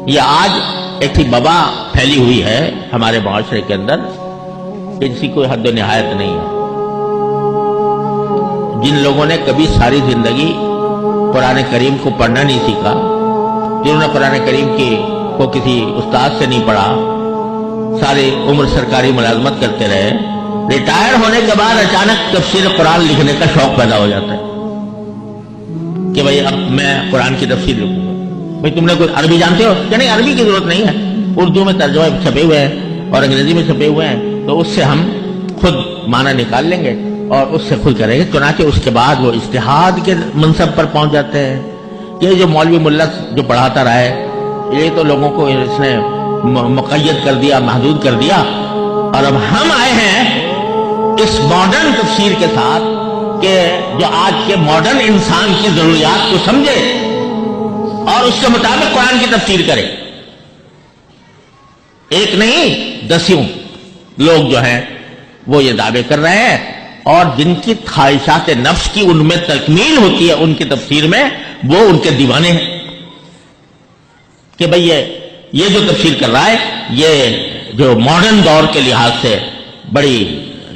یہ آج ایک ہی وبا پھیلی ہوئی ہے ہمارے معاشرے کے اندر کہ جس کی کوئی حد و نہایت نہیں ہے. جن لوگوں نے کبھی ساری زندگی قرآن کریم کو پڑھنا نہیں سیکھا، جنہوں نے قرآن کریم کو کسی استاد سے نہیں پڑھا، ساری عمر سرکاری ملازمت کرتے رہے، ریٹائر ہونے کے بعد اچانک تفسیر قرآن لکھنے کا شوق پیدا ہو جاتا ہے کہ بھائی اب میں قرآن کی تفسیر لکھوں گا. بھائی تم نے کوئی عربی جانتے ہو کہ نہیں؟ عربی کی ضرورت نہیں ہے، اردو میں ترجمے چھپے ہوئے ہیں اور انگریزی میں چھپے ہوئے ہیں، تو اس سے ہم خود معنی نکال لیں گے اور اس سے خود کریں گے. چنانچہ اس کے بعد وہ اجتہاد کے منصب پر پہنچ جاتے ہیں. یہ جو مولوی ملا جو پڑھاتا رہا ہے، یہ تو لوگوں کو اس نے مقید کر دیا، محدود کر دیا، اور اب ہم آئے ہیں اس ماڈرن تفسیر کے ساتھ کہ جو آج کے ماڈرن انسان کی ضروریات کو سمجھے اور اس کے مطابق قرآن کی تفسیر کرے. ایک نہیں دسیوں لوگ جو ہیں وہ یہ دعوے کر رہے ہیں، اور جن کی خواہشات نفس کی ان میں تکمیل ہوتی ہے ان کی تفسیر میں، وہ ان کے دیوانے ہیں کہ بھئی یہ جو تفسیر کر رہا ہے یہ جو ماڈرن دور کے لحاظ سے بڑی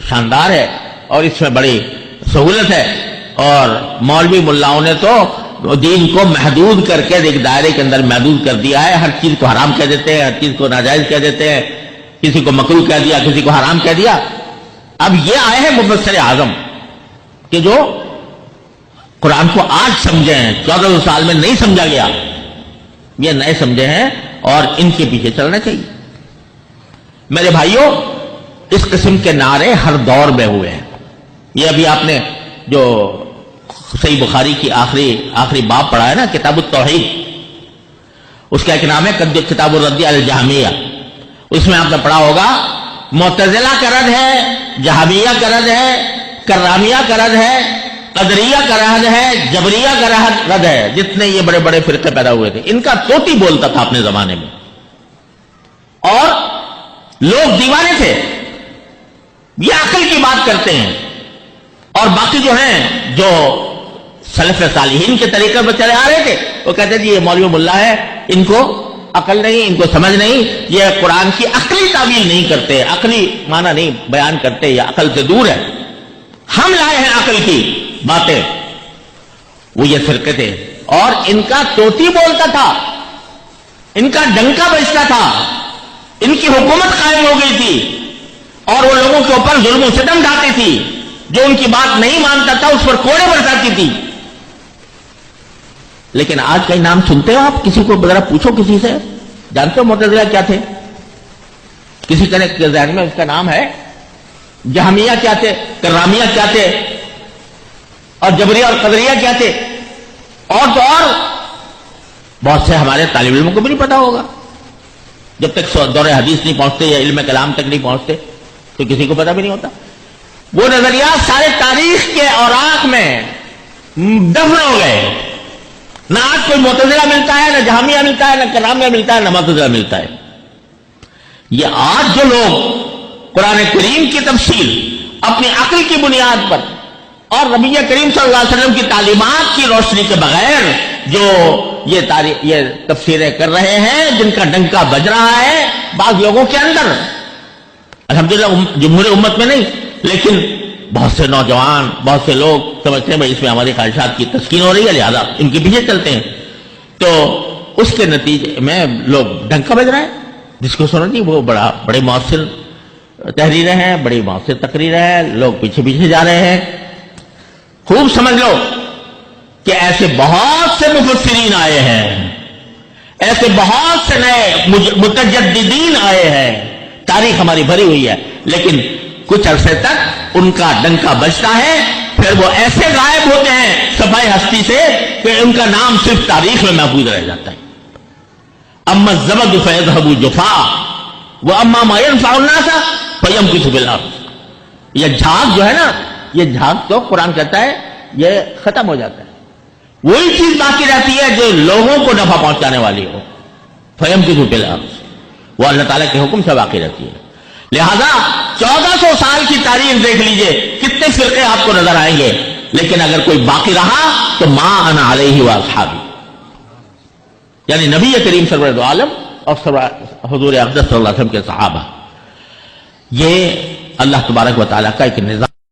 شاندار ہے اور اس میں بڑی سہولت ہے. اور مولوی ملاؤں نے تو دین کو محدود کر کے ایک دائرے کے اندر محدود کر دیا ہے. ہر چیز کو حرام کہہ دیتے ہیں، ہر چیز کو ناجائز کہہ دیتے ہیں، کسی کو مکروہ کہہ دیا، کسی کو حرام کہہ دیا. اب یہ آئے ہیں مفسر اعظم کہ جو قرآن کو آج سمجھے ہیں، 1400 سال میں نہیں سمجھا گیا، یہ نئے سمجھے ہیں اور ان کے پیچھے چلنا چاہیے. میرے بھائیوں، اس قسم کے نعرے ہر دور میں ہوئے ہیں. یہ ابھی آپ نے جو صحیح بخاری کی آخری باب پڑھا ہے نا، کتاب التوحید، اس کا ایک نام ہے کتاب الرد علی الجہمیہ. اس میں آپ نے پڑھا ہوگا معتزلہ کا رد ہے، جہمیہ کا رد ہے، کرامیہ کا رد ہے، قدریہ کا رد ہے، جبریہ کا رد ہے. جتنے یہ بڑے بڑے فرقے پیدا ہوئے تھے، ان کا طوطی بولتا تھا اپنے زمانے میں اور لوگ دیوانے تھے. یہ عقل کی بات کرتے ہیں، اور باقی جو ہیں جو سلف صالحین کے طریقے پر چلے آ رہے تھے وہ کہتے تھے یہ مولوی ملا ہے، ان کو عقل نہیں، ان کو سمجھ نہیں، یہ قرآن کی عقلی تعبیر نہیں کرتے، عقلی معنی نہیں بیان کرتے، یہ عقل سے دور ہے. ہم لائے ہیں عقل کی باتیں. وہ یہ فرقے تھے اور ان کا طوطی بولتا تھا، ان کا ڈنکا بجتا تھا، ان کی حکومت قائم ہو گئی تھی اور وہ لوگوں کے اوپر ظلم و ستم ڈھاتی تھی. جو ان کی بات نہیں مانتا تھا اس پر کوڑے برساتی تھی. لیکن آج کئی نام سنتے ہو آپ؟ کسی کو ذرا پوچھو، کسی سے جانتے ہو معتزلہ کیا تھے؟ کسی کے ذہن میں اس کا نام ہے؟ جہمیہ کیا تھے؟ کرامیہ کیا تھے؟ اور جبریہ اور قدریہ کیا تھے؟ اور تو اور بہت سے ہمارے طالب علموں کو بھی نہیں پتا ہوگا. جب تک دور حدیث نہیں پہنچتے یا علم کلام تک نہیں پہنچتے تو کسی کو پتا بھی نہیں ہوتا. وہ نظریات سارے تاریخ کے اوراق میں دفن ہو گئے. نہ آج کوئی معتزلہ ملتا ہے، نہ جہمیہ ملتا ہے، نہ کرامیہ ملتا ہے، نہ معتزلہ ملتا ہے. یہ آج جو لوگ قرآن کریم کی تفسیر اپنی عقل کی بنیاد پر اور نبی کریم صلی اللہ علیہ وسلم کی تعلیمات کی روشنی کے بغیر جو یہ تفسیریں کر رہے ہیں، جن کا ڈنکا بج رہا ہے بعض لوگوں کے اندر، الحمدللہ جمہور امت میں نہیں، لیکن بہت سے نوجوان، بہت سے لوگ سمجھتے ہیں بھائی اس میں ہماری خواہشات کی تسکین ہو رہی ہے، لہذا ان کے پیچھے چلتے ہیں. تو اس کے نتیجے میں لوگ ڈنکا بج رہے ہیں. جس کو سنو جی وہ بڑے مؤثر تحریریں ہیں، بڑی مؤثر تقریریں ہیں، لوگ پیچھے پیچھے جا رہے ہیں. خوب سمجھ لو کہ ایسے بہت سے مفسرین آئے ہیں، ایسے بہت سے نئے متجددین آئے ہیں. تاریخ ہماری بھری ہوئی ہے، لیکن کچھ عرصے تک ان کا ڈنکا بجتا ہے، پھر وہ ایسے غائب ہوتے ہیں صفحہ ہستی سے کہ ان کا نام صرف تاریخ میں محفوظ رہ جاتا ہے. اما الزبد فیذهب جفاء واما ما ينفع الناس فيمكث في الارض. یہ جھاگ جو ہے نا، یہ جھاگ تو قرآن کہتا ہے یہ ختم ہو جاتا ہے. وہی چیز باقی رہتی ہے جو لوگوں کو نفع پہنچانے والی ہو. فيمكث في الارض، وہ اللہ تعالیٰ کے حکم سے باقی رہتی ہے. لہذا 1400 سال کی تاریخ دیکھ لیجئے، کتنے فرقے آپ کو نظر آئیں گے، لیکن اگر کوئی باقی رہا تو ما انا علیہ واصحابی. یعنی نبی کریم سرور دو عالم اور حضور اقدس صلی اللہ علیہ وسلم کے صحابہ. یہ اللہ تبارک و تعالیٰ کا ایک نظام